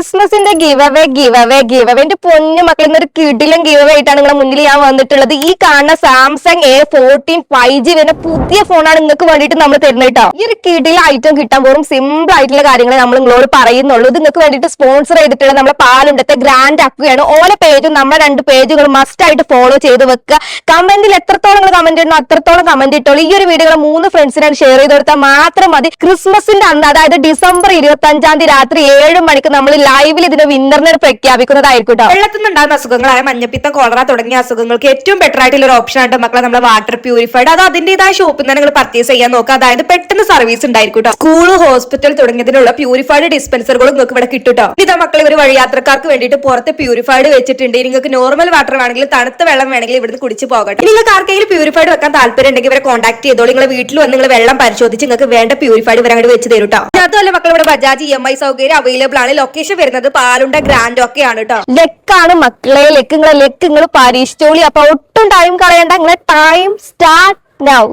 ക്രിസ്മസിന്റെ give away എന്റെ പൊന്നു മക്കൾ ഇന്നൊരു കിടിലും ഗിവ് അവേ ആയിട്ടാണ് നിങ്ങളുടെ മുന്നിൽ ഞാൻ വന്നിട്ടുള്ളത്. ഈ കാണുന്ന സാംസങ് A14 5G വരുന്ന പുതിയ ഫോണാണ് നിങ്ങൾക്ക് വേണ്ടിയിട്ട് നമ്മൾ തരുന്നത് കേട്ടോ. ഈ ഒരു കിടില ഐറ്റം കിട്ടാൻ പോലും സിമ്പിൾ ആയിട്ടുള്ള കാര്യങ്ങൾ നമ്മൾ നിങ്ങളോട് പറയുന്നുള്ളൂ. ഇത് നിങ്ങൾക്ക് വേണ്ടിയിട്ട് സ്പോൺസർ ചെയ്തിട്ടുള്ള നമ്മുടെ പാലുണ്ടത്തെ ഗ്രാൻഡ് അക്കുകയാണ്. ഓരോ പേജും നമ്മുടെ 2 പേജുകൾ മസ്റ്റ് ആയിട്ട് ഫോളോ ചെയ്ത് വെക്കുക. കമന്റിൽ എത്രത്തോളം കമന്റ് ഇടണോ അത്രത്തോളം കമന്റ് ഇട്ടോളൂ. ഈ ഒരു വീഡിയോ 3 ഫ്രണ്ട്സിനായിട്ട് ഷെയർ ചെയ്ത് കൊടുത്താൽ മാത്രം മതി. ക്രിസ്മസിന്റെ അന്ന്, അതായത് ഡിസംബർ 25 രാത്രി 7 മണിക്ക് നമ്മൾ ലൈവിൽ ഇതിന്റെ വിന്നറിനെ പ്രഖ്യാപിക്കുന്നതായിരിക്കും. വെള്ളത്തിൽ നിന്നുണ്ടാകുന്ന അസുഖങ്ങളായ മഞ്ഞപ്പിത്തം, കോളറ തുടങ്ങിയ അസുഖങ്ങൾക്ക് ഏറ്റവും ബെറ്റർ ആയിട്ടുള്ള ഒരു ഓപ്ഷൻ ആണ് മക്കളെ നമ്മുടെ വാട്ടർ പ്യൂരിഫൈഡ്. അത് അതിന്റേതായ ഷോപ്പിൽ നിന്ന് നിങ്ങൾ പർച്ചേസ് ചെയ്യാൻ നോക്കുക. അതായത് പെട്ടെന്ന് സർവീസ് ഉണ്ടായിരിക്കും. സ്കൂള്, ഹോസ്പിറ്റൽ തുടങ്ങിയതിനുള്ള പ്യൂരിഫൈഡ് ഡിസ്പെൻസറുകളും നിങ്ങൾക്ക് ഇവിടെ കിട്ടും. ഇതാ മക്കളെ, ഒരു വഴിയാത്രക്കാർക്ക് വേണ്ടിയിട്ട് പുറത്ത് പ്യൂരിഫൈഡ് വെച്ചിട്ടുണ്ട്. നിങ്ങൾക്ക് നോർമൽ വാട്ടർ വേണമെങ്കിൽ, തണുത്ത വെള്ളം വേണമെങ്കിൽ ഇവിടുന്ന് കുടിച്ച് പോകട്ടെ. നിങ്ങൾക്ക് ആർക്കെങ്കിലും പ്യൂരിഫൈഡ് വെക്കാൻ താല്പര്യം ഉണ്ടെങ്കിൽ ഇവരെ കോൺടാക്ട് ചെയ്തോളൂ. നിങ്ങളെ വീട്ടിൽ വന്ന് നിങ്ങൾ വെള്ളം പരിശോധിച്ച് നിങ്ങൾക്ക് വേണ്ട പ്യൂരിഫൈഡ് ഇവരെ അങ്ങോട്ട് വെച്ച് തരും കേട്ടോ. അതുപോലെ മക്കൾ ഇവിടെ ബജാജ് EMI സൗകര്യം അവൈലബിൾ ആണ്. ലൊക്കേഷൻ വരുന്നത് പാലുണ്ട ഗ്രാൻഡ് ഒക്കെ ആണ് കേട്ടോ. ലെക്കാണ് മക്കളെ, ലെക്ക് നിങ്ങൾ പരീക്ഷിച്ചോളി. അപ്പൊ ഒട്ടും ടൈം കളയണ്ട. നിങ്ങളെ ടൈം സ്റ്റാർട്ട് നൗ.